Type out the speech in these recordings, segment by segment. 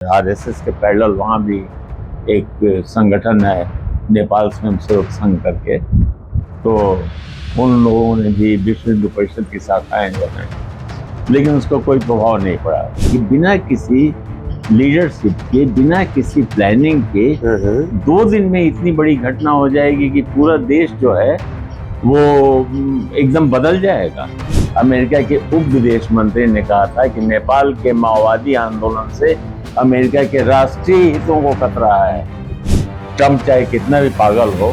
RSS के parallel वहाँ भी एक संगठन है, नेपाल स्वयं सेवक संघ करके, तो उन लोगों ने भी विश्व हिंदू परिषद की शाखाएं जो हैं, लेकिन उसको कोई प्रभाव नहीं पड़ा कि बिना किसी लीडरशिप के, बिना किसी प्लानिंग के 2 दिन में इतनी बड़ी घटना हो जाएगी कि पूरा देश जो है वो एकदम बदल जाएगा। अमेरिका के उप विदेश मंत्री ने कहा था कि नेपाल के माओवादी आंदोलन से अमेरिका के राष्ट्रीय हितों को खतरा है। ट्रम्प चाहे कितना भी पागल हो,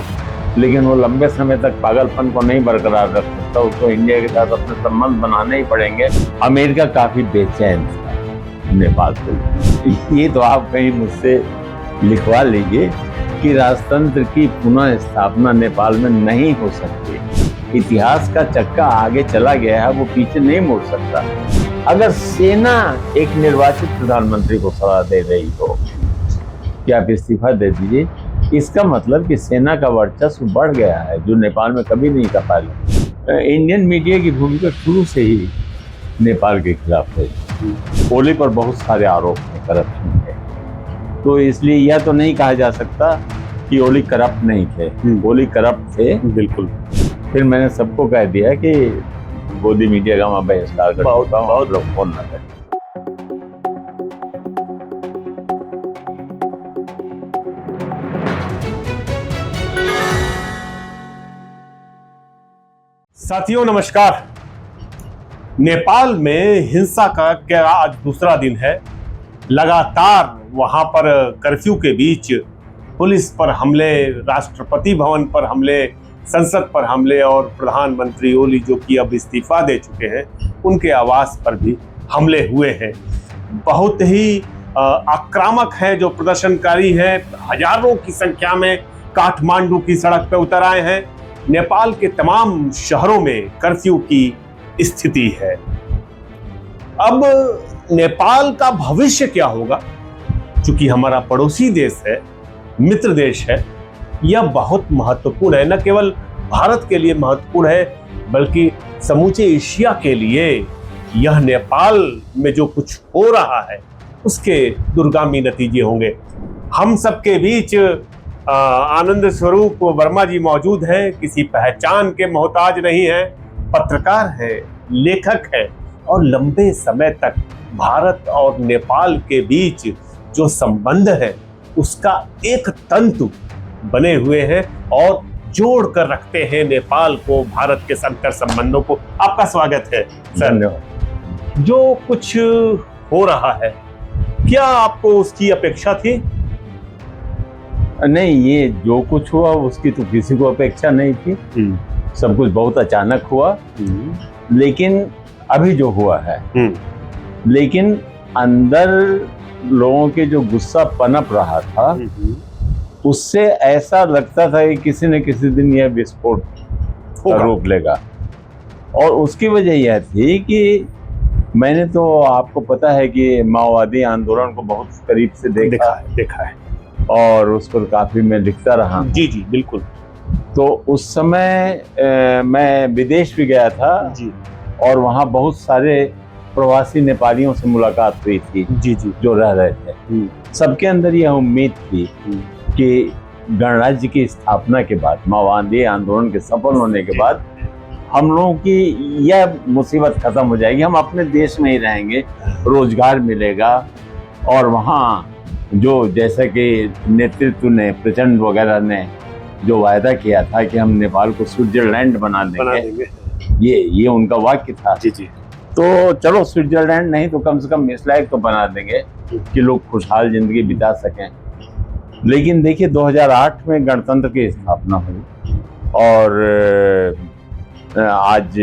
लेकिन वो लंबे समय तक पागलपन को नहीं बरकरार रख सकता, उसको इंडिया के साथ अपने संबंध बनाने ही पड़ेंगे। अमेरिका काफी बेचैन था नेपाल को। ये तो आप कहीं मुझसे लिखवा लीजिए कि राजतंत्र की पुनः स्थापना नेपाल में नहीं हो सकती। इतिहास का चक्का आगे चला गया है, वो पीछे नहीं मुड़ सकता। अगर सेना एक निर्वाचित प्रधानमंत्री को सलाह दे रही हो कि आप इस्तीफा दे दीजिए, इसका मतलब कि सेना का वर्चस्व बढ़ गया है, जो नेपाल में कभी नहीं था पहले। इंडियन मीडिया की भूमिका शुरू से ही नेपाल के खिलाफ है। ओली पर बहुत सारे आरोप हैं करप्शन के, तो इसलिए यह तो नहीं कहा जा सकता कि ओली करप्ट नहीं थे। ओली करप्ट थे, बिल्कुल। फिर मैंने सबको कह दिया कि गोदी मीडिया का मैं बहिष्कार कर चुका हूं, बहुत लोग फोन न करें। साथियों नमस्कार। नेपाल में हिंसा का क्या आज दूसरा दिन है। लगातार वहां पर कर्फ्यू के बीच पुलिस पर हमले, राष्ट्रपति भवन पर हमले, संसद पर हमले और प्रधानमंत्री ओली जो कि अब इस्तीफा दे चुके हैं, उनके आवास पर भी हमले हुए हैं। बहुत ही आक्रामक है जो प्रदर्शनकारी हैं, हजारों की संख्या में काठमांडू की सड़क पर उतर आए हैं। नेपाल के तमाम शहरों में कर्फ्यू की स्थिति है। अब नेपाल का भविष्य क्या होगा, क्योंकि हमारा पड़ोसी देश है, मित्र देश है, यह बहुत महत्वपूर्ण है। न केवल भारत के लिए महत्वपूर्ण है, बल्कि समूचे एशिया के लिए यह नेपाल में जो कुछ हो रहा है उसके दूरगामी नतीजे होंगे। हम सबके बीच आनंद स्वरूप वर्मा जी मौजूद हैं, किसी पहचान के मोहताज नहीं है, पत्रकार है, लेखक है और लंबे समय तक भारत और नेपाल के बीच जो संबंध है उसका एक तंतु बने हुए हैं और जोड़ कर रखते हैं नेपाल को, भारत के संकर संबंधों को। आपका स्वागत है सर। जो कुछ हो रहा है, क्या आपको उसकी अपेक्षा थी? नहीं, ये जो कुछ हुआ उसकी तो किसी को अपेक्षा नहीं थी। सब कुछ बहुत अचानक हुआ। लेकिन अभी जो हुआ है, लेकिन अंदर लोगों के जो गुस्सा पनप रहा था, उससे ऐसा लगता था कि किसी न किसी दिन यह विस्फोट का रूप लेगा। और उसकी वजह यह थी कि मैंने तो, आपको पता है कि माओवादी आंदोलन को बहुत करीब से देखा है और उस पर काफी मैं लिखता रहा। जी जी बिल्कुल। तो उस समय मैं विदेश भी गया था जी, और वहाँ बहुत सारे प्रवासी नेपालियों से मुलाकात हुई थी। जी जी, जो रह रहे थे। सबके अंदर यह उम्मीद थी कि गणराज्य की स्थापना के बाद, माओवादी आंदोलन के सफल होने के बाद, हम लोगों की यह मुसीबत खत्म हो जाएगी, हम अपने देश में ही रहेंगे, रोजगार मिलेगा। और वहाँ जो, जैसा कि नेतृत्व ने, प्रचंड वगैरह ने जो वायदा किया था कि हम नेपाल को स्विट्जरलैंड बना देंगे, ये उनका वाक्य था। जी जी। तो चलो स्विट्जरलैंड नहीं तो कम से कम इस लायक तो बना देंगे कि लोग खुशहाल जिंदगी बिता सकें। लेकिन देखिए 2008 में गणतंत्र की स्थापना हुई और आज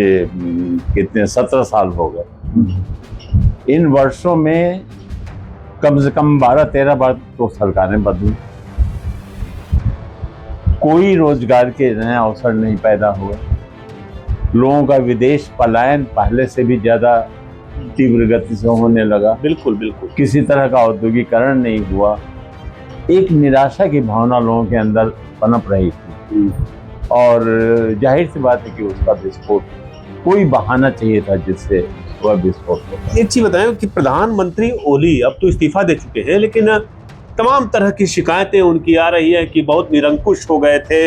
कितने 17 साल हो गए। इन वर्षों में कम से कम 12-13 बार तो सरकारें बदली, कोई रोजगार के नए अवसर नहीं पैदा हुए। लोगों का विदेश पलायन पहले से भी ज्यादा तीव्र गति से होने लगा। बिल्कुल बिल्कुल। किसी तरह का औद्योगिकरण नहीं हुआ। एक निराशा की भावना लोगों के अंदर पनप रही थी और जाहिर सी बात है कि उसका विस्फोट, कोई बहाना चाहिए था जिससे हुआ विस्फोट होगा। एक चीज बताएं कि प्रधानमंत्री ओली अब तो इस्तीफा दे चुके हैं, लेकिन तमाम तरह की शिकायतें उनकी आ रही है कि बहुत निरंकुश हो गए थे,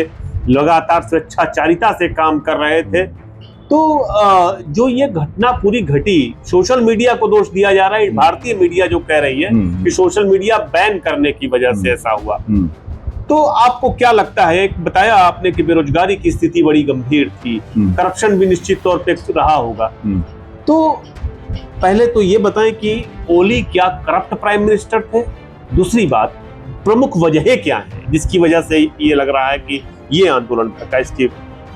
लगातार स्वेच्छाचारिता से काम कर रहे थे। तो जो ये घटना पूरी घटी, सोशल मीडिया को दोष दिया जा रहा है, भारतीय मीडिया जो कह रही है कि सोशल मीडिया बैन करने की वजह से ऐसा हुआ। तो आपको क्या लगता है? एक बताया आपने कि बेरोजगारी की स्थिति बड़ी गंभीर थी, करप्शन भी निश्चित तौर पे रहा होगा। तो पहले तो ये बताएं कि ओली क्या करप्ट प्राइम मिनिस्टर थे? दूसरी बात, प्रमुख वजह क्या है जिसकी वजह से ये लग रहा है कि ये आंदोलन भड़का? इसकी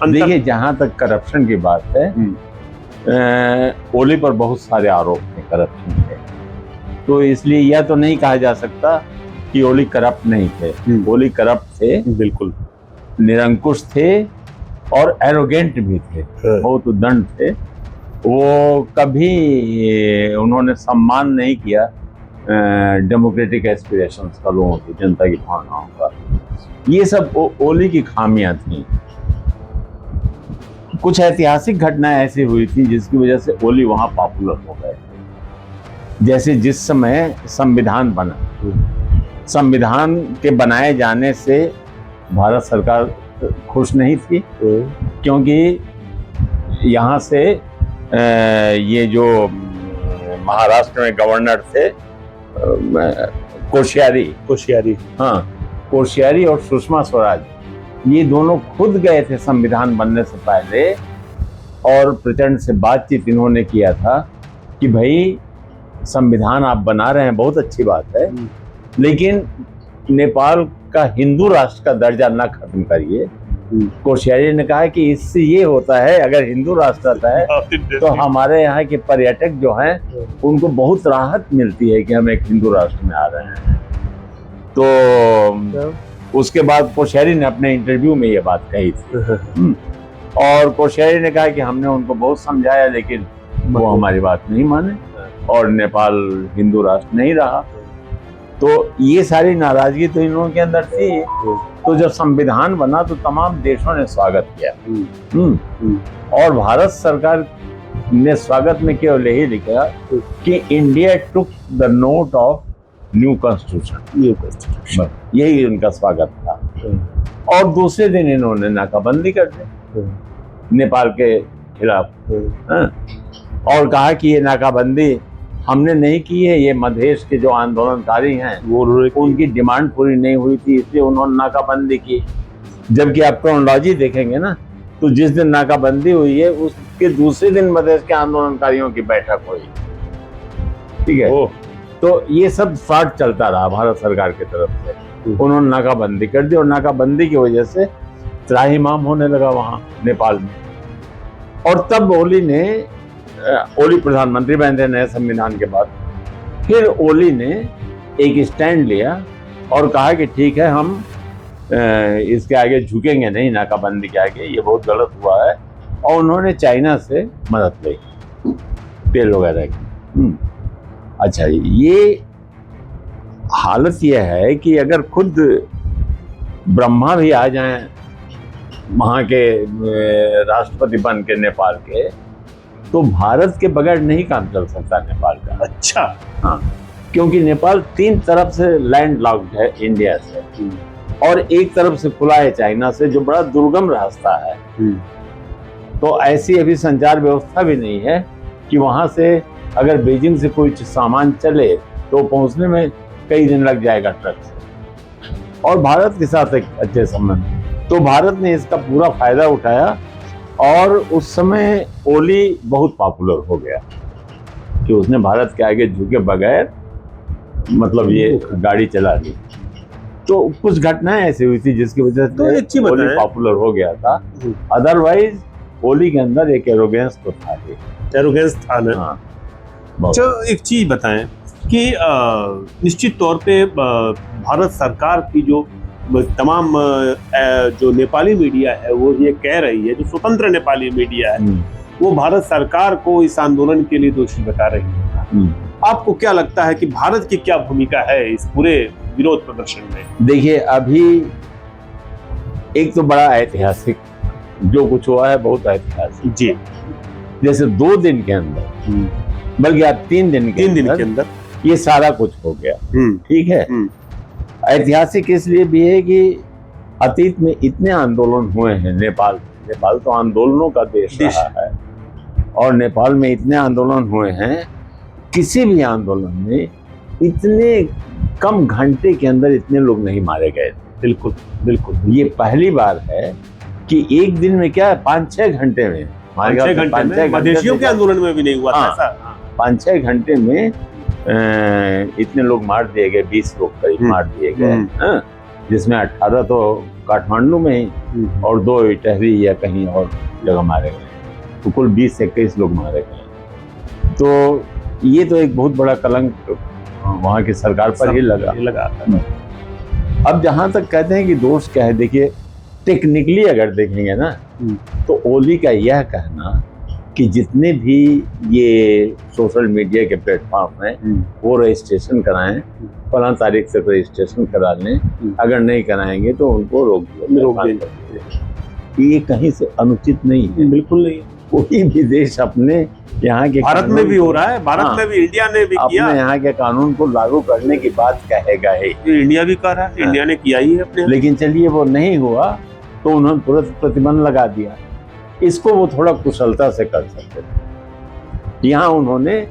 देखिए, जहां तक करप्शन की बात है, ओली पर बहुत सारे आरोप हैं करप्शन के, तो इसलिए यह तो नहीं कहा जा सकता कि ओली करप्ट नहीं थे। ओली करप्ट थे, बिल्कुल निरंकुश थे और एरोगेंट भी थे, बहुत उद्दंड थे। वो कभी उन्होंने सम्मान नहीं किया डेमोक्रेटिक एस्पिरेशंस का, लोगों की, जनता की भावनाओं का। ये सब ओली की खामियां थी। कुछ ऐतिहासिक घटनाएं ऐसी हुई थी जिसकी वजह से ओली वहां पॉपुलर हो गए। जैसे जिस समय संविधान बना, संविधान के बनाए जाने से भारत सरकार खुश नहीं थी, क्योंकि यहाँ से ये जो महाराष्ट्र में गवर्नर थे कोश्यारी, हाँ, कोश्यारी और सुषमा स्वराज, ये दोनों खुद गए थे संविधान बनने से पहले और प्रचंड से बातचीत इन्होंने किया था कि भाई संविधान आप बना रहे हैं, बहुत अच्छी बात है, लेकिन नेपाल का हिंदू राष्ट्र का दर्जा ना खत्म करिए। कोश्यारी ने कहा कि इससे ये होता है, अगर हिंदू राष्ट्र आता है तो हमारे यहाँ के पर्यटक जो हैं उनको बहुत राहत मिलती है कि हम एक हिंदू राष्ट्र में आ रहे हैं। तो उसके बाद कोश्यारी ने अपने इंटरव्यू में ये बात कही थी और कोश्यारी ने कहा कि हमने उनको बहुत समझाया, लेकिन वो हमारी बात नहीं माने और नेपाल हिंदू राष्ट्र नहीं रहा। तो ये सारी नाराजगी तो इन लोगों के अंदर थी। तो जब संविधान बना तो तमाम देशों ने स्वागत किया और भारत सरकार ने स्वागत में केवल यही लिखा कि India took the note of new constitution, यही उनका स्वागत था। और दूसरे दिन इन्होंने नाकाबंदी कर दी नेपाल के खिलाफ और कहा कि ये नाकाबंदी हमने नहीं की है, ये मधेश के जो आंदोलनकारी हैं वो उनकी डिमांड पूरी नहीं हुई थी, इसलिए उन्होंने नाकाबंदी की। जबकि आप क्रोनोलॉजी देखेंगे ना, तो जिस दिन नाकाबंदी हुई है उसके दूसरे दिन मधेश के आंदोलनकारियों की बैठक हुई। ठीक है, तो ये सब फ्रॉड चलता रहा भारत सरकार की तरफ से। उन्होंने नाकाबंदी कर दी और नाकाबंदी की वजह से त्राहिमाम होने लगा वहां नेपाल में। और तब ओली प्रधानमंत्री बने थे नए संविधान के बाद। फिर ओली ने एक स्टैंड लिया और कहा कि ठीक है, हम इसके आगे झुकेंगे नहीं, नाकाबंदी के आगे, ये बहुत गलत हुआ है। और उन्होंने चाइना से मदद ली तेल वगैरह की। अच्छा, ये हालत यह है कि अगर खुद ब्रह्मा भी आ जाएं वहाँ के राष्ट्रपति बन के नेपाल के, तो भारत के बगैर नहीं काम चल सकता नेपाल का। अच्छा, हाँ, क्योंकि नेपाल 3 तरफ से लैंड लॉक्ड है इंडिया से और एक तरफ से खुला है चाइना से, जो बड़ा दुर्गम रास्ता है। तो ऐसी अभी संचार व्यवस्था भी नहीं है कि वहां से अगर बीजिंग से कोई सामान चले तो पहुंचने में कई दिन लग जाएगा ट्रक से। और भारत के साथ एक अच्छे संबंध, तो भारत ने इसका पूरा फायदा उठाया और उस समय ओली बहुत पॉपुलर हो गया कि उसने भारत के आगे झुके बगैर मतलब ये गाड़ी चला ली। तो कुछ घटनाएं ऐसी हुई थी जिसकी वजह से ओली पॉपुलर हो गया था। अदरवाइज ओली के अंदर एक एरोगेंस तो था ही। एरोगेंस था ना। हाँ, अच्छा, एक चीज बताएं कि निश्चित तौर पे भारत सरकार की जो तमाम जो नेपाली मीडिया है वो ये कह रही है, जो स्वतंत्र नेपाली मीडिया है वो भारत सरकार को इस आंदोलन के लिए दोषी बता रही है। आपको क्या लगता है कि भारत की क्या भूमिका है इस पूरे विरोध प्रदर्शन में? देखिए, अभी एक तो बड़ा ऐतिहासिक जो कुछ हुआ है, बहुत ऐतिहासिक। जी, जैसे 2 दिन के अंदर बल्कि आज 3 दिन के 3 दिन के अंदर अंदर। ये सारा कुछ हो गया। ठीक है। ऐतिहासिक इसलिए भी है कि अतीत में इतने आंदोलन हुए हैं नेपाल तो आंदोलनों का देश रहा है, और नेपाल में इतने आंदोलन हुए हैं, किसी भी आंदोलन में इतने कम घंटे के अंदर इतने लोग नहीं मारे गए। बिल्कुल बिल्कुल। ये पहली बार है कि एक दिन में क्या 5-6 घंटे में, 5-6 घंटे में मधेशियों के आंदोलन में भी नहीं हुआ था ऐसा। 5-6 घंटे में इतने लोग मार दिए गए, 20 लोग करीब मार दिए गए, जिसमें 18 तो काठमांडू में ही और 2 इटहरी या कहीं और जगह मारे गए, तो कुल 20-21 लोग मारे गए। तो ये तो एक बहुत बड़ा कलंक वहाँ की सरकार पर ही लगा था। अब जहाँ तक कहते हैं कि दोष क्या है, देखिए टेक्निकली अगर देखेंगे ना, तो ओली का यह कहना कि जितने भी ये सोशल मीडिया के प्लेटफॉर्म हैं वो रजिस्ट्रेशन कराएं, फलां तारीख से रजिस्ट्रेशन करा लें, अगर नहीं कराएंगे तो उनको रोक दिया। ये कहीं से अनुचित नहीं है, बिल्कुल नहीं। कोई भी देश अपने यहाँ के, भारत में भी हो रहा है, भारत में भी, इंडिया ने भी किया, अपने यहाँ के कानून को लागू करने की बात कहेगा ही, इंडिया भी कर रहा है, इंडिया ने किया ही है अपने। लेकिन चलिए वो नहीं हुआ तो उन्होंने तुरंत प्रतिबंध लगा दिया। इसको वो थोड़ा कुशलता से कर सकते थे। यहाँ उन्होंने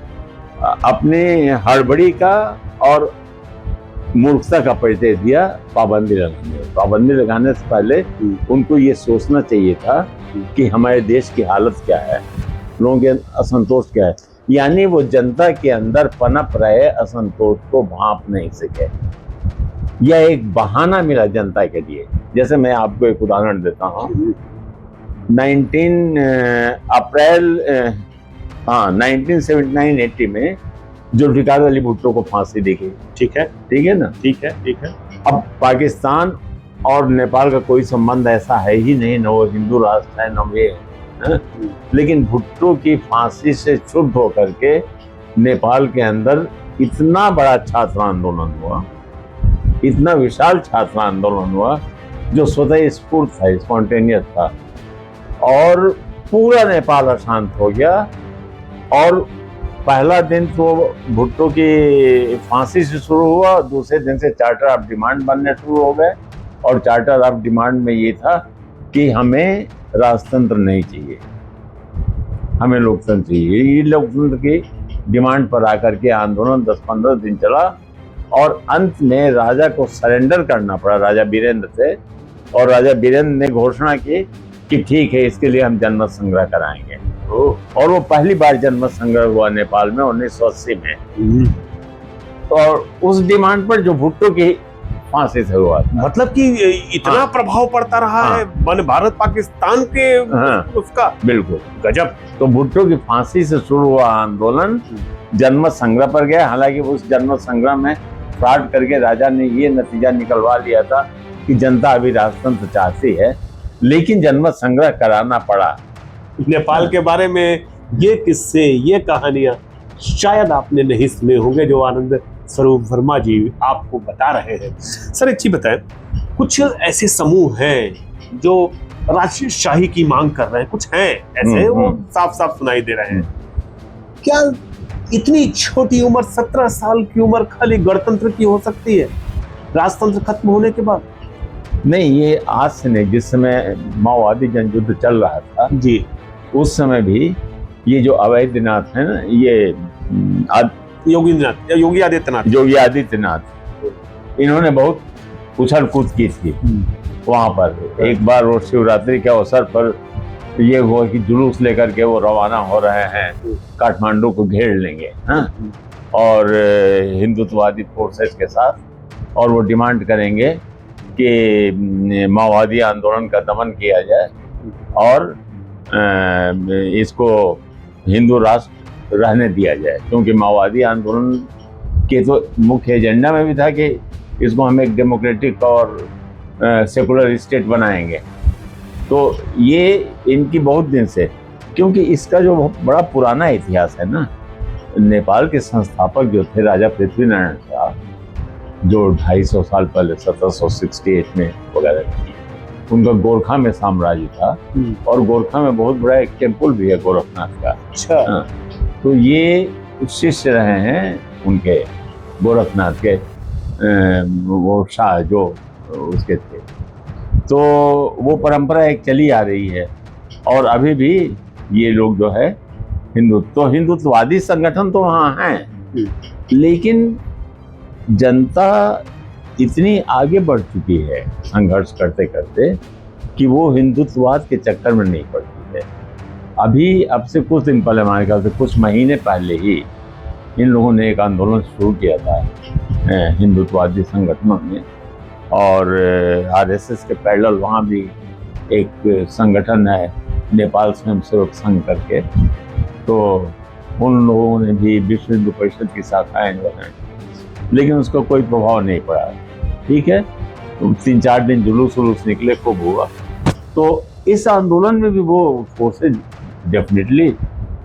अपने हड़बड़ी का और मूर्खता का परिचय दिया पाबंदी लगाने से पहले उनको ये सोचना चाहिए था कि हमारे देश की हालत क्या है, लोगों के असंतोष क्या है। यानी वो जनता के अंदर पनप रहे असंतोष को भांप नहीं सके। यह एक बहाना मिला जनता के लिए। जैसे मैं आपको एक उदाहरण देता हूँ, 1979-80 में जुल्फिकार अली भुट्टो को फांसी दी गई। ठीक है ना। ठीक है। अब पाकिस्तान और नेपाल का कोई संबंध ऐसा है ही नहीं, न वो हिंदू राष्ट्र है न ये है। लेकिन भुट्टो की फांसी से क्षुब्ध होकर के नेपाल के अंदर इतना बड़ा छात्र आंदोलन हुआ, इतना विशाल छात्र आंदोलन हुआ जो स्वतः स्फूर्त था, स्पॉन्टेनियस था, और पूरा नेपाल अशांत हो गया। और पहला दिन तो भुट्टो की फांसी से शुरू हुआ, दूसरे दिन से चार्टर ऑफ डिमांड बनने शुरू हो गए। और चार्टर ऑफ डिमांड में ये था कि हमें राजतंत्र नहीं चाहिए, हमें लोकतंत्र चाहिए। ये लोकतंत्र की डिमांड पर आकर के आंदोलन 10-15 दिन चला और अंत में राजा को सरेंडर करना पड़ा, राजा वीरेंद्र से। और राजा वीरेंद्र ने घोषणा की कि ठीक है, इसके लिए हम जनमत संग्रह कराएंगे। और वो पहली बार जनमत संग्रह हुआ नेपाल में 1980 में। और उस डिमांड पर जो भुट्टो की फांसी से हुआ था। मतलब कि इतना प्रभाव पड़ता रहा है भारत पाकिस्तान के उसका। बिल्कुल गजब। तो भुट्टो की फांसी से शुरू हुआ आंदोलन जनमत संग्रह पर गया। हालांकि उस जनमत संग्रह में फ्रॉड करके राजा ने ये नतीजा निकलवा लिया था कि जनता अभी राजतंत्र चाहती है, लेकिन जनमत संग्रह कराना पड़ा। नेपाल के बारे में ये किस्से, ये कहानियां शायद आपने नहीं सुने होंगे जो आनंद स्वरूप वर्मा जी आपको बता रहे हैं। सर एक चीज बताएं, कुछ ऐसे समूह हैं जो राष्ट्रीय शाही की मांग कर रहे हैं, कुछ हैं ऐसे वो साफ साफ सुनाई दे रहे हैं। क्या इतनी छोटी उम्र, 17 साल की उम्र खाली गणतंत्र की हो सकती है राजतंत्र खत्म होने के बाद? नहीं, ये आज से नहीं, जिस समय माओवादी जनयुद्ध चल रहा था जी, उस समय भी ये जो अवैधनाथ है ना, ये योगी आदित्यनाथ, इन्होंने बहुत उछल कूद की थी वहां पर। एक बार वो शिवरात्रि के अवसर पर ये हुआ कि जुलूस लेकर के वो रवाना हो रहे हैं, काठमांडू को घेर लेंगे और हिंदुत्ववादी फोर्सेस के साथ, और वो डिमांड करेंगे कि माओवादी आंदोलन का दमन किया जाए और इसको हिंदू राष्ट्र रहने दिया जाए। क्योंकि माओवादी आंदोलन के तो मुख्य एजेंडा में भी था कि इसको हम एक डेमोक्रेटिक और सेकुलर स्टेट बनाएंगे। तो ये इनकी बहुत दिन से, क्योंकि इसका जो बड़ा पुराना इतिहास है ना, नेपाल के संस्थापक जो थे राजा पृथ्वीनारायण शाह, जो 250 साल पहले 1768 में वगैरह, उनका गोरखा में साम्राज्य था और गोरखा में बहुत बड़ा एक टेम्पल भी है गोरखनाथ का। अच्छा। तो ये शिष्य रहे हैं उनके, गोरखनाथ के वो शाह जो उसके थे। तो वो परंपरा एक चली आ रही है और अभी भी ये लोग जो है हिंदुत्ववादी संगठन तो वहाँ हैं, लेकिन जनता इतनी आगे बढ़ चुकी है संघर्ष करते करते कि वो हिंदुत्ववाद के चक्कर में नहीं पड़ती है। अभी अब से कुछ दिन पहले, हमारे ख्याल से कुछ महीने पहले ही इन लोगों ने एक आंदोलन शुरू किया था हिंदुत्ववादी संगठनों में, और आरएसएस के पैरेलल वहाँ भी एक संगठन है नेपाल स्वयंसेवक संघ करके, तो उन लोगों ने भी विश्व हिंदू परिषद की शाखाएं जो हैं, लेकिन उसका कोई प्रभाव नहीं पड़ा। ठीक है, 3-4 दिन जुलूस निकले, खूब हुआ। तो इस आंदोलन में भी वो फोर्सेज डेफिनेटली,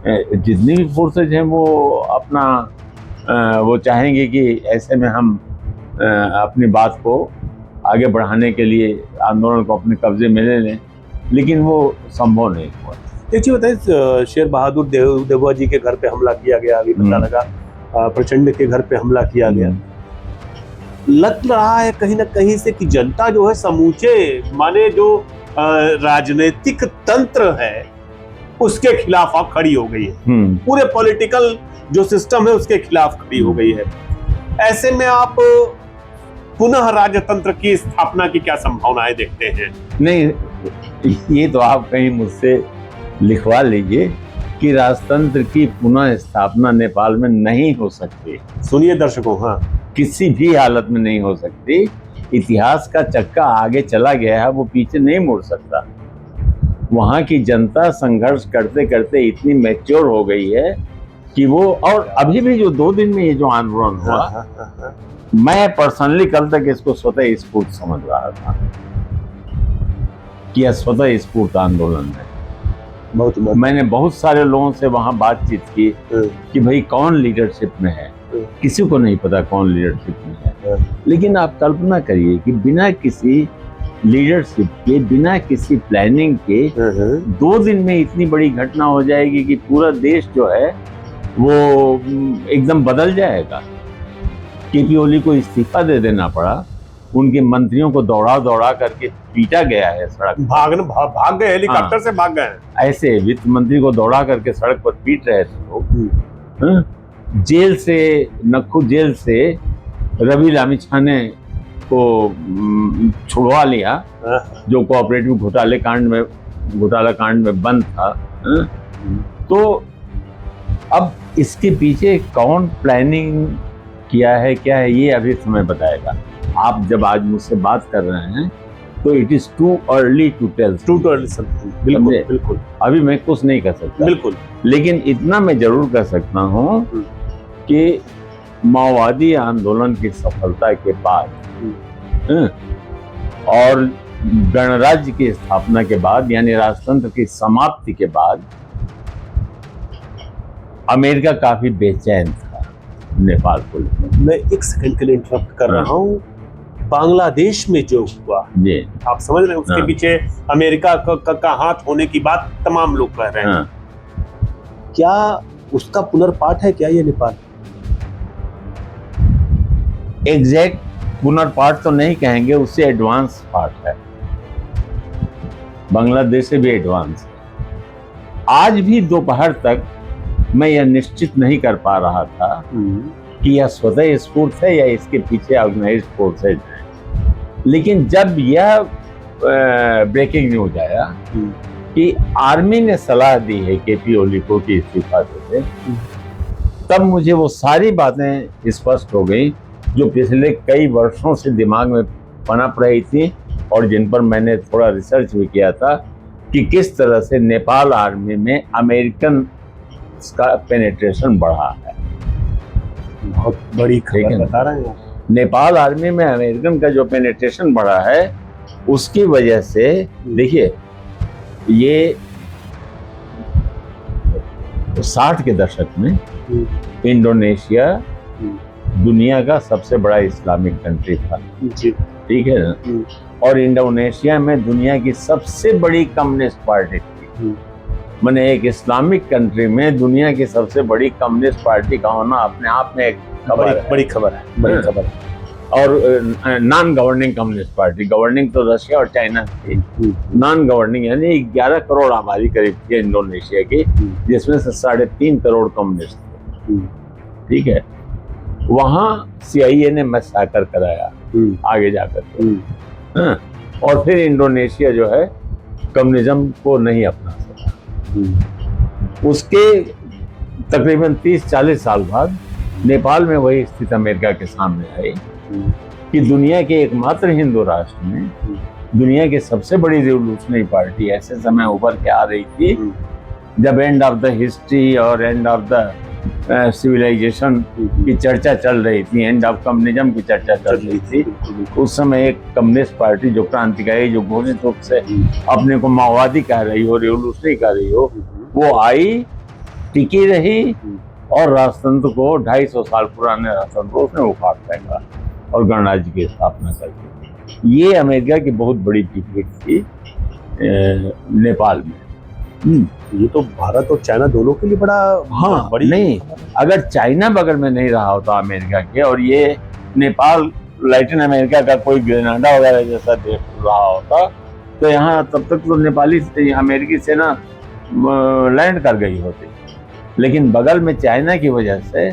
जितनी भी फोर्सेज हैं वो अपना वो चाहेंगे कि ऐसे में हम अपनी बात को आगे बढ़ाने के लिए आंदोलन को अपने कब्जे में ले लें, लेकिन वो संभव नहीं हुआ। एक चीज बताइए, शेर बहादुर देववा जी के घर पे हमला किया गया, अभी पता लगा प्रचंड के घर पे हमला किया गया। लग रहा है कहीं ना कहीं से कि जनता जो है समूचे माने जो राजनीतिक तंत्र है उसके खिलाफ आप खड़ी हो गई है, पूरे पॉलिटिकल जो सिस्टम है उसके खिलाफ खड़ी हो गई है। ऐसे में आप पुनः राजतंत्र की स्थापना की क्या संभावनाएं देखते हैं? नहीं, ये तो आप कहीं मुझसे लिखवा लीजिए कि राजतंत्र की पुनः स्थापना नेपाल में नहीं हो सकती। सुनिए दर्शकों, हाँ, किसी भी हालत में नहीं हो सकती। इतिहास का चक्का आगे चला गया है, वो पीछे नहीं मुड़ सकता। वहाँ की जनता संघर्ष करते करते इतनी मैच्योर हो गई है कि वो, और अभी भी जो 2 दिन में ये जो आंदोलन हुआ, मैं पर्सनली कल तक इसको स्वतः स्फूर्त समझ रहा था कि यह स्वतः स्फूर्त आंदोलन है। मैंने बहुत सारे लोगों से वहां बातचीत की कि भाई कौन लीडरशिप में है, किसी को नहीं पता कौन लीडरशिप में है। लेकिन आप कल्पना करिए कि बिना किसी लीडरशिप के, बिना किसी प्लानिंग के 2 दिन में इतनी बड़ी घटना हो जाएगी कि पूरा देश जो है वो एकदम बदल जाएगा। केपी ओली को इस्तीफा दे देना पड़ा, उनके मंत्रियों को दौड़ा करके पीटा गया है सड़क, भाग गए, हेलीकॉप्टर से भाग गए। ऐसे वित्त मंत्री को दौड़ा करके सड़क पर पीट रहे थे लोग। जेल से, नक्खू जेल से रवि लामिछाने को छुड़वा लिया, जो कोऑपरेटिव घोटाला कांड में बंद था। तो अब इसके पीछे कौन प्लानिंग किया है, क्या है, ये अभी समय बताएगा। आप जब आज मुझसे बात कर रहे हैं तो it is too early to tell, बिल्कुल बिल्कुल, अभी मैं कुछ नहीं कर सकता, बिल्कुल। लेकिन इतना मैं जरूर कर सकता हूँ कि माओवादी आंदोलन की सफलता के बाद और गणराज्य की स्थापना के बाद, यानी राजतंत्र की समाप्ति के बाद, अमेरिका काफी बेचैन था नेपाल को लेकर। मैं 1 सेकंड के लिए इंटरप्ट कर रहा हूँ। बांग्लादेश में जो हुआ, जी, आप समझ रहे हैं, उसके पीछे अमेरिका का हाथ होने की बात तमाम लोग कह रहे हैं। क्या उसका पुनर्पाठ है क्या ये नेपाल? एग्जैक्ट पुनर्पाठ तो नहीं कहेंगे, उससे एडवांस पार्ट है, बांग्लादेश से भी एडवांस है। आज भी दोपहर तक मैं यह निश्चित नहीं कर पा रहा था कि यह स्वतः स्फूर्त है या इसके पीछे ऑर्गेनाइज्ड फोर्सेज है। लेकिन जब यह ब्रेकिंग न्यूज आया कि आर्मी ने सलाह दी है केपी ओली को कि इस्तीफा दे, तब मुझे वो सारी बातें स्पष्ट हो गई जो पिछले कई वर्षों से दिमाग में पनप रही थी और जिन पर मैंने थोड़ा रिसर्च भी किया था कि किस तरह से नेपाल आर्मी में अमेरिकन का पेनिट्रेशन बढ़ा है। बहुत बड़ी खबर बता रहे हैं। नेपाल आर्मी में अमेरिकन का जो पेनिट्रेशन बढ़ा है उसकी वजह से, देखिए, ये 60 के दशक में इंडोनेशिया दुनिया का सबसे बड़ा इस्लामिक कंट्री था, ठीक है ना, और इंडोनेशिया में दुनिया की सबसे बड़ी कम्युनिस्ट पार्टी थी। मैंने एक इस्लामिक कंट्री में दुनिया की सबसे बड़ी कम्युनिस्ट पार्टी का होना अपने आप में एक खबर है। बड़ी खबर है, बड़ी खबर है। और non governing communist party, governing तो रशिया और चाइना थी, नॉन गवर्निंग यानी 11 करोड़ आबादी करीब थी इंडोनेशिया की, जिसमें से 3.5 करोड़ कम्युनिस्ट थे। ठीक है, वहाँ CIA ने मैसाकर कराया आगे जाकर के। हाँ, और फिर इंडोनेशिया जो है कम्युनिज्म को नहीं अपना सका। उसके तकरीबन 30-40 साल बाद नेपाल में वही स्थिति अमेरिका के सामने आई कि दुनिया के एकमात्र हिंदू राष्ट्र में दुनिया की सबसे बड़ी रिवोल्यूशनरी पार्टी ऐसे समय उभर के आ रही थी जब एंड ऑफ द हिस्ट्री और एंड ऑफ द सिविलाइजेशन की चर्चा चल रही थी, एंड ऑफ कम्युनिज्म की चर्चा चल रही थी। उस समय एक कम्युनिस्ट पार्टी जो क्रांतिकारी, जो घोषित रूप से अपने को माओवादी कह रही हो, रिवोल्यूशनरी कह रही हो, वो आई, टिकी रही और राजतंत्र को 250 साल पुराने राजतंत्र को उसने उखाड़ फेंका और गणराज्य की स्थापना कर दी। ये अमेरिका की बहुत बड़ी डिफीट थी नेपाल में। ये तो भारत और चाइना दोनों के लिए हाँ, बड़ी नहीं, अगर चाइना बगल में नहीं रहा होता अमेरिका के और ये नेपाल लैटिन अमेरिका का कोई ग्रेनाडा वगैरह जैसा देश रहा होता तो यहाँ तब तक तो नेपाली अमेरिकी सेना लैंड कर गई होती। लेकिन बगल में चाइना की वजह से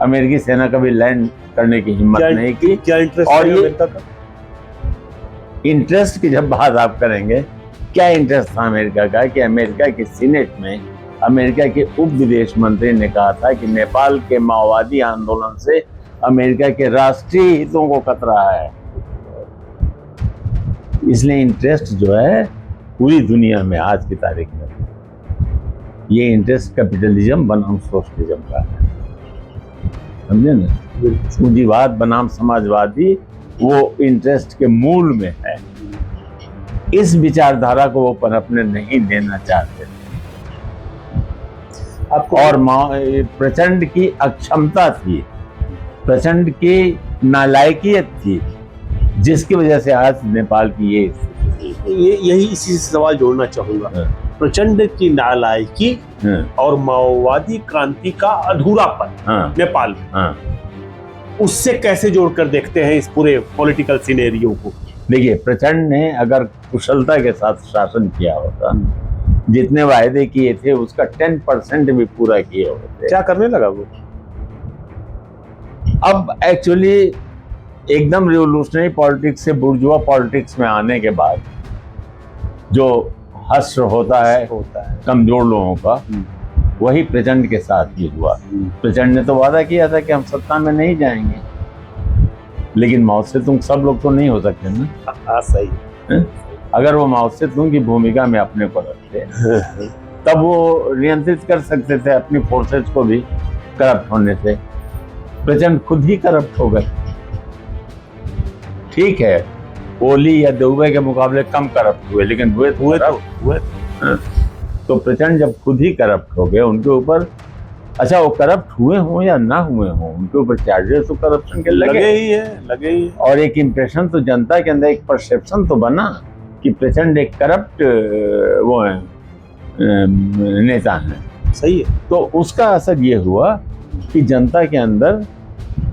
अमेरिकी सेना कभी लैंड करने की हिम्मत नहीं की। क्या इंटरेस्ट और है ये अमेरिका का? इंटरेस्ट की जब बात आप करेंगे, क्या इंटरेस्ट था अमेरिका का कि अमेरिका के सीनेट में अमेरिका के उप विदेश मंत्री ने कहा था कि नेपाल के माओवादी आंदोलन से अमेरिका के राष्ट्रीय हितों को खतरा है। इसलिए इंटरेस्ट जो है पूरी दुनिया में आज की तारीख में ये इंटरेस्ट कैपिटलिज्म बनाम सोशलिज्म का है, समझे ना? पूंजीवाद बनाम समाजवादी वो इंटरेस्ट के मूल में है। इस विचारधारा को वो पनपने नहीं देना चाहते आपको। और प्रचंड की अक्षमता थी, प्रचंड की नालायकियत थी, जिसकी वजह से आज नेपाल की ये यही इसी से सवाल जोड़ना चाहूंगा। प्रचंड की नालायकी और माओवादी क्रांति का अधूरापन नेपाल में, उससे कैसे जोड़कर देखते हैं इस पूरे पॉलिटिकल सिनेरियो को? देखिए, प्रचंड ने अगर कुशलता के साथ शासन किया होता, जितने वायदे किए थे उसका 10% भी पूरा किए होते। क्या करने लगा वो? अब एक्चुअली एकदम रिवोल्यूशनरी पॉलिटिक्स से बुर्जुआ पॉलिटिक्स में आने के बाद जो हश्र होता है कमजोर लोगों का, वही प्रचंड के साथ ये हुआ। प्रचंड ने तो वादा किया था कि हम सत्ता में नहीं जाएंगे, लेकिन माओ से तुम सब लोग तो नहीं हो सकते ना। हाँ, सही है? अगर वो माओ से तुम की भूमिका में अपने को रखते तब वो नियंत्रित कर सकते थे अपनी फोर्सेस को भी करप्ट होने से। प्रचंड खुद ही करप्ट हो गए। ठीक है, ओली या दुबे के मुकाबले कम करप्ट हुए, लेकिन हुए तो प्रचंड जब खुद ही करप्ट हो गए, उनके ऊपर, अच्छा वो करप्ट हुए हों या ना हुए हों, उनके ऊपर चार्जेस तो करप्शन के लगे ही है। और एक इम्प्रेशन तो जनता के अंदर, एक परसेप्शन तो बना कि प्रचंड एक करप्ट वो है नेता है। सही है। तो उसका असर ये हुआ कि जनता के अंदर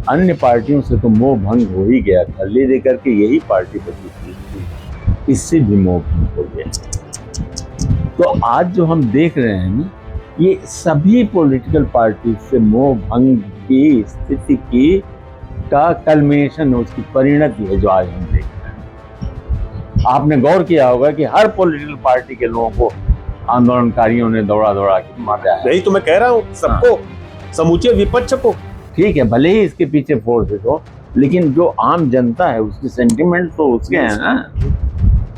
अन्य पार्टियों से तो मोह भंग हो ही गया था, ले लेकर के यही पार्टी बची थी, इससे भी मोह भंग हो गया। तो आज जो हम देख रहे हैं ना, ये सभी पॉलिटिकल पार्टी से मोह भंग की स्थिति की का कल्मिनेशन, उसकी परिणति है जो आज हम देख रहे हैं। आपने गौर किया होगा कि हर पॉलिटिकल पार्टी के लोगों को आंदोलनकारियों ने दौड़ा के मारा है। नहीं तो मैं कह रहा हूँ सबको, समूचे विपक्ष को। ठीक है, भले ही इसके पीछे फोर्सेस हो, लेकिन जो आम जनता है उसकी सेंटिमेंट तो उसके हैं ना,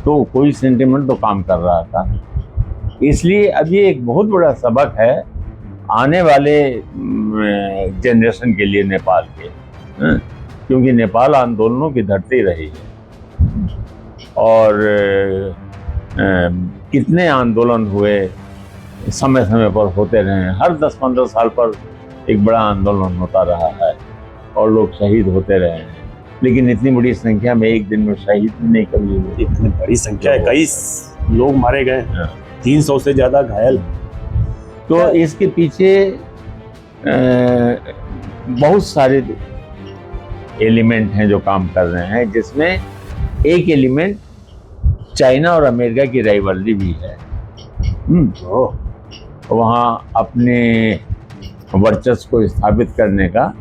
तो कोई सेंटिमेंट तो काम कर रहा था। इसलिए अब ये एक बहुत बड़ा सबक है आने वाले जनरेशन के लिए नेपाल के, क्योंकि नेपाल आंदोलनों की धरती रही है और कितने आंदोलन हुए, समय समय पर होते रहे हैं। हर 10-15 साल पर एक बड़ा आंदोलन होता रहा है और लोग शहीद होते रहे हैं, लेकिन इतनी बड़ी संख्या में एक दिन में शहीद भी नहीं कभी हुए। इतनी बड़ी संख्या है, 21 लोग मारे गए, 300 से ज्यादा घायल। तो इसके पीछे बहुत सारे एलिमेंट हैं जो काम कर रहे हैं, जिसमें एक एलिमेंट चाइना और अमेरिका की राइवलरी भी है। वहाँ अपने वर्चस्व को स्थापित करने का,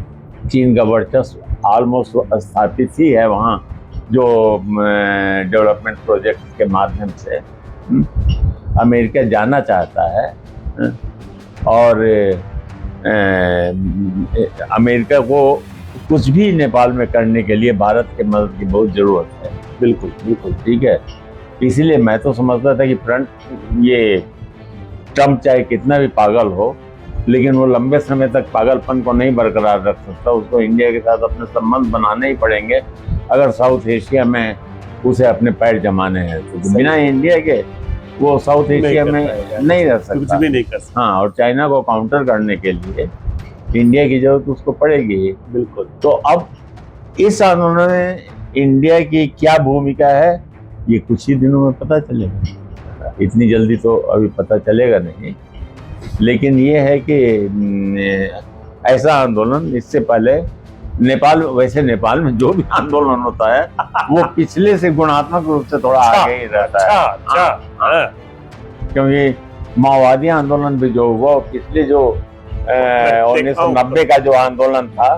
चीन का वर्चस्व ऑलमोस्ट स्थापित ही है वहाँ, जो डेवलपमेंट प्रोजेक्ट के माध्यम से अमेरिका जाना चाहता है। और अमेरिका को कुछ भी नेपाल में करने के लिए भारत के मदद की बहुत ज़रूरत है। बिल्कुल बिल्कुल, ठीक है। इसीलिए मैं तो समझता था कि ये ट्रम्प चाहे कितना भी पागल हो, लेकिन वो लंबे समय तक पागलपन को नहीं बरकरार रख सकता। उसको इंडिया के साथ अपने संबंध बनाने ही पड़ेंगे अगर साउथ एशिया में उसे अपने पैर जमाने हैं। तो बिना इंडिया के वो साउथ एशिया में नहीं रह सकता, कुछ भी नहीं कर सकता। हाँ, और चाइना को काउंटर करने के लिए इंडिया की जरूरत उसको पड़ेगी। बिल्कुल। तो अब इस आंदोलन में इंडिया की क्या भूमिका है, ये कुछ ही दिनों में पता चलेगा। इतनी जल्दी तो अभी पता चलेगा नहीं, लेकिन ये है कि ऐसा आंदोलन इससे पहले वैसे नेपाल में जो भी आंदोलन होता है वो पिछले से गुणात्मक रूप से थोड़ा आगे ही रहता है। क्योंकि माओवादी आंदोलन भी जो हुआ पिछले जो 1990 का जो आंदोलन था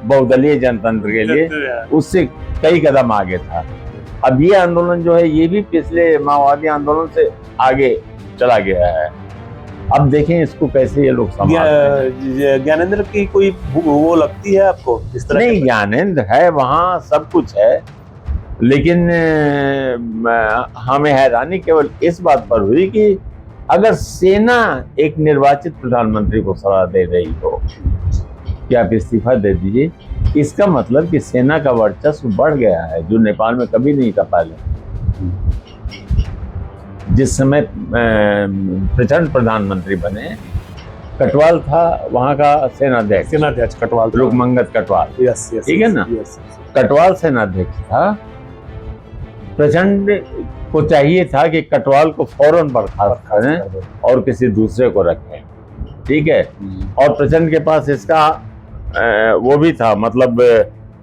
बहुदलीय जनतंत्र के लिए, उससे कई कदम आगे था। अब ये आंदोलन जो है ये भी पिछले माओवादी आंदोलन से आगे चला गया है। अब देखें इसको कैसे ये लोग ज्ञानेंद्र की कोई वो लगती है आपको इस तरह? नहीं, ज्ञानेंद्र है, वहाँ सब कुछ है, लेकिन हमें हैरानी केवल इस बात पर हुई कि अगर सेना एक निर्वाचित प्रधानमंत्री को सलाह दे रही हो कि आप इस्तीफा दे दीजिए, इसका मतलब कि सेना का वर्चस्व बढ़ गया है, जो नेपाल में कभी नहीं था पहले। जिस समय प्रचंड प्रधानमंत्री बने, कटवाल था वहाँ का सेनाध्यक्ष कटवाल, रुकमंगत कटवाल, ठीक है ना। कटवाल सेनाध्यक्ष था। प्रचंड को चाहिए था कि कटवाल को फौरन बर्खास्त करें और किसी दूसरे को रखें, ठीक है। और प्रचंड के पास इसका वो भी था, मतलब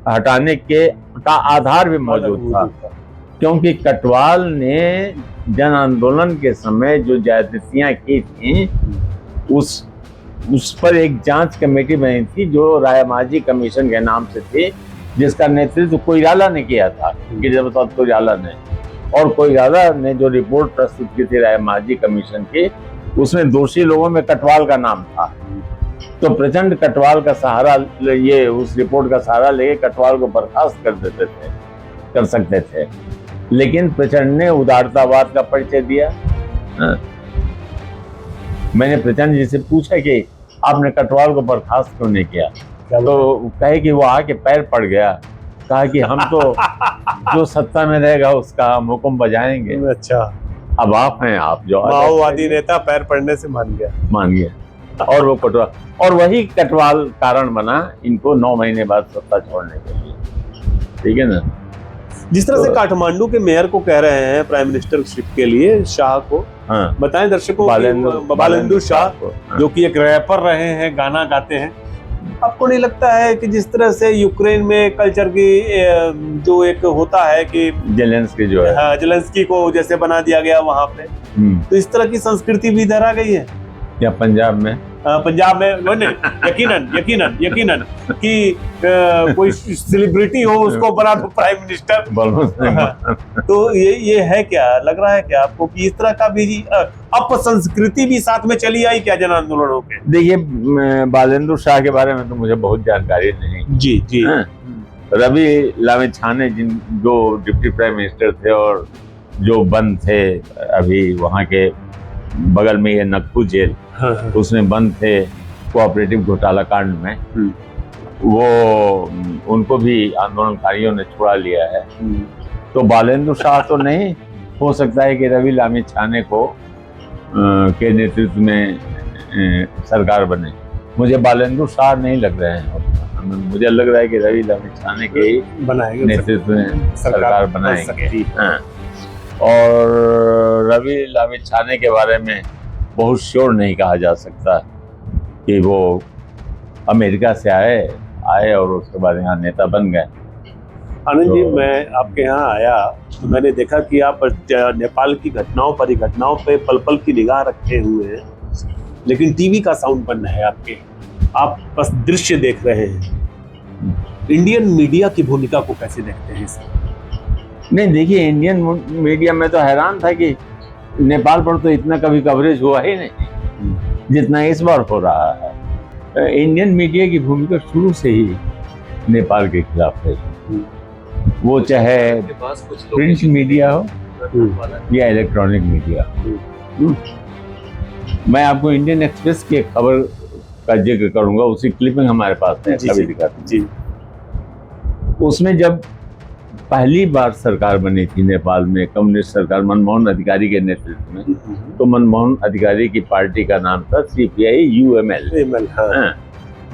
हटाने का आधार भी मौजूद था, क्योंकि कटवाल ने जन आंदोलन के समय जो ज्यादतियां की थी उस पर एक जांच कमेटी बनी थी जो रायमाझी कमीशन के नाम से थी, जिसका नेतृत्व कोइराला ने किया था, गिरिजाप्रसाद कोइराला ने। और कोइराला ने जो रिपोर्ट प्रस्तुत की थी रायमाझी कमीशन की, उसमें दोषी लोगों में कटवाल का नाम था। तो प्रचंड कटवाल का सहारा ये उस रिपोर्ट का सहारा लेके कटवाल को बर्खास्त कर सकते थे, लेकिन प्रचंड ने उदारतावाद का परिचय दिया। मैंने प्रचंड जी से पूछा कि आपने कटवाल को बर्खास्त क्यों नहीं किया, तो कहे कि वो आके पैर पड़ गया, कहा कि हम तो जो सत्ता में रहेगा उसका हम हुक्म बजाएंगे। अच्छा, अब आप हैं, आप जो माओवादी नेता पैर पड़ने से मान गया और वो कटवाल, और वही कटवाल कारण बना इनको 9 महीने बाद सत्ता छोड़ने के लिए, ठीक है ना। जिस तरह से काठमांडू के मेयर को कह रहे हैं प्राइम मिनिस्टरशिप के लिए शाह को, हाँ, बताएं दर्शकों, बालेंदु शाह, हाँ, जो कि एक रैपर रहे हैं, गाना गाते हैं। आपको नहीं लगता है कि जिस तरह से यूक्रेन में कल्चर की जो एक होता है कि जेलेंस्की जो है, हाँ, जेलेंस्की को जैसे बना दिया गया वहां पे, तो इस तरह की संस्कृति भी इधर आ गई है या पंजाब में? पंजाब में नहीं, यकीनन कि कोई सेलिब्रिटी हो उसको बना दो प्राइम मिनिस्टर। तो ये है क्या, लग रहा है क्या आपको कि इस तरह का भी अपसंस्कृति भी साथ में चली आई क्या जन आंदोलनों के? देखिए, बालेंदु शाह के बारे में तो मुझे बहुत जानकारी नहीं। जी। रवि लामिछाने जो डिप्टी प्राइम मिनिस्टर थे और जो बंद थे अभी वहाँ के बगल में ये नक्खू जेल, उसमें बंद थे कोऑपरेटिव घोटाला कांड में, वो उनको भी आंदोलनकारियों ने छुड़ा लिया है। तो बालेंदु शाह तो नहीं हो सकता है कि रवि लामिछाने को के नेतृत्व में सरकार बने। मुझे बालेंदु शाह नहीं लग रहे हैं, मुझे लग रहा है कि रवि लामिछाने के नेतृत्व में सरकार बनाएंगे। हाँ। और रवि लामिछाने के बारे में बहुत श्योर नहीं कहा जा सकता कि वो अमेरिका से आए और उसके बाद यहाँ नेता बन गए। आनंद जी, तो- मैं आपके यहाँ आया तो मैंने देखा कि आप नेपाल की घटनाओं परिघटनाओं पे पल पल की निगाह रखे हुए हैं, लेकिन टीवी का साउंड बंद है आपके, आप बस दृश्य देख रहे हैं। इंडियन मीडिया की भूमिका को कैसे देखते हैं इसमें? नहीं, देखिए, इंडियन मीडिया में तो हैरान था कि नेपाल पर तो इतना कभी कवरेज हुआ ही नहीं जितना इस बार हो रहा है। इंडियन मीडिया की भूमिका शुरू से ही नेपाल के खिलाफ है, वो चाहे प्रिंट मीडिया हो या इलेक्ट्रॉनिक मीडिया। मैं आपको इंडियन एक्सप्रेस की एक खबर का जिक्र करूंगा, उसी क्लिपिंग हमारे पास है, कभी दिखाते जी। उसमें जब पहली बार सरकार बनी थी नेपाल में, कम्युनिस्ट सरकार मनमोहन अधिकारी के नेतृत्व में, तो मनमोहन अधिकारी की पार्टी का नाम था CPI UML,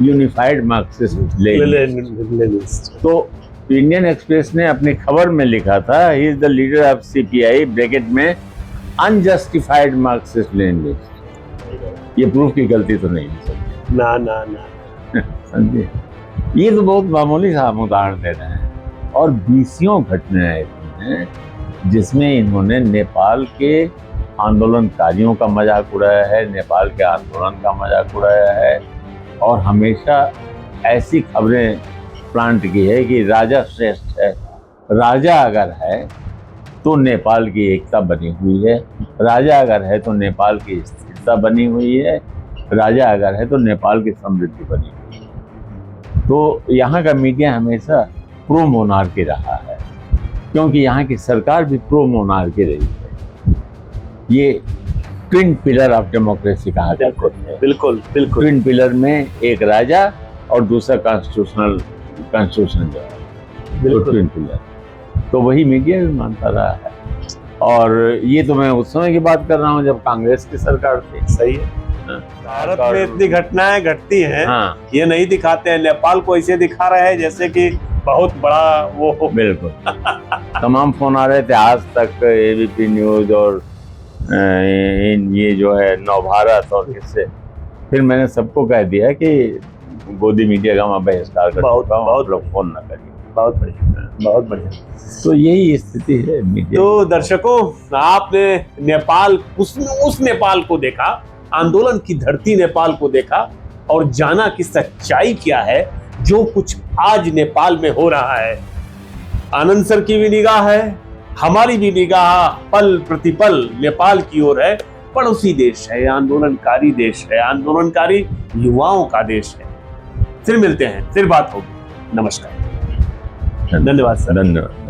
unified Marxist Leninist. तो इंडियन एक्सप्रेस ने अपनी खबर में लिखा था, he is the leader of CPI bracket में अनजस्टिफाइड मार्क्सिस्ट लेनिनिस्ट। ये प्रूफ की गलती तो नहीं है ना ना ना समझे, ये तो बहुत मामूली सा हम उदाहरण दे रहे हैं, और बीसियों घटनाएं ऐसी हैं जिसमें इन्होंने नेपाल के आंदोलनकारियों का मजाक उड़ाया है, नेपाल के आंदोलन का मजाक उड़ाया है, और हमेशा ऐसी खबरें प्लांट की है कि राजा श्रेष्ठ है, राजा अगर है तो नेपाल की एकता बनी हुई है, राजा अगर है तो नेपाल की स्थिरता बनी हुई है, राजा अगर है तो नेपाल की समृद्धि बनी हुई है। तो यहाँ का मीडिया हमेशा प्रो मोनार्की रहा है, क्योंकि यहाँ की सरकार भी प्रो मोनार्की रही है। ये ट्विन पिलर ऑफ डेमोक्रेसी कहा जाता है। बिल्कुल बिल्कुल। ट्विन पिलर में एक राजा और दूसरा कॉन्स्टिट्यूशन जो है, तो ट्विन पिलर, तो वही मीडिया भी मानता रहा है। और ये तो मैं उस समय की बात कर रहा हूँ जब कांग्रेस की सरकार थी। सही है। भारत में इतनी घटनाएं घटती हैं, हाँ, ये नहीं दिखाते हैं। नेपाल को ऐसे दिखा रहे हैं जैसे कि बहुत बड़ा वो हो। बिल्कुल। तमाम फोन आ रहे थे, आज तक, ABP न्यूज और ये जो है नवभारत और इससे, फिर मैंने सबको कह दिया कि गोदी मीडिया का मैं बहिष्कार कर चुका हूं, आप लोग फोन ना करिए। बहुत बढ़िया, बहुत बढ़िया। तो यही स्थिति है मीडिया। तो दर्शकों, आपने नेपाल, उस नेपाल को देखा, आंदोलन की धरती नेपाल को देखा, और जाना कि सच्चाई क्या है जो कुछ आज नेपाल में हो रहा है। आनंद सर की भी निगाह है, हमारी भी निगाह पल प्रतिपल नेपाल की ओर है। पड़ोसी देश है, आंदोलनकारी देश है, आंदोलनकारी युवाओं का देश है। फिर मिलते हैं, फिर बात होगी। नमस्कार, धन्यवाद सर। धन्यवाद।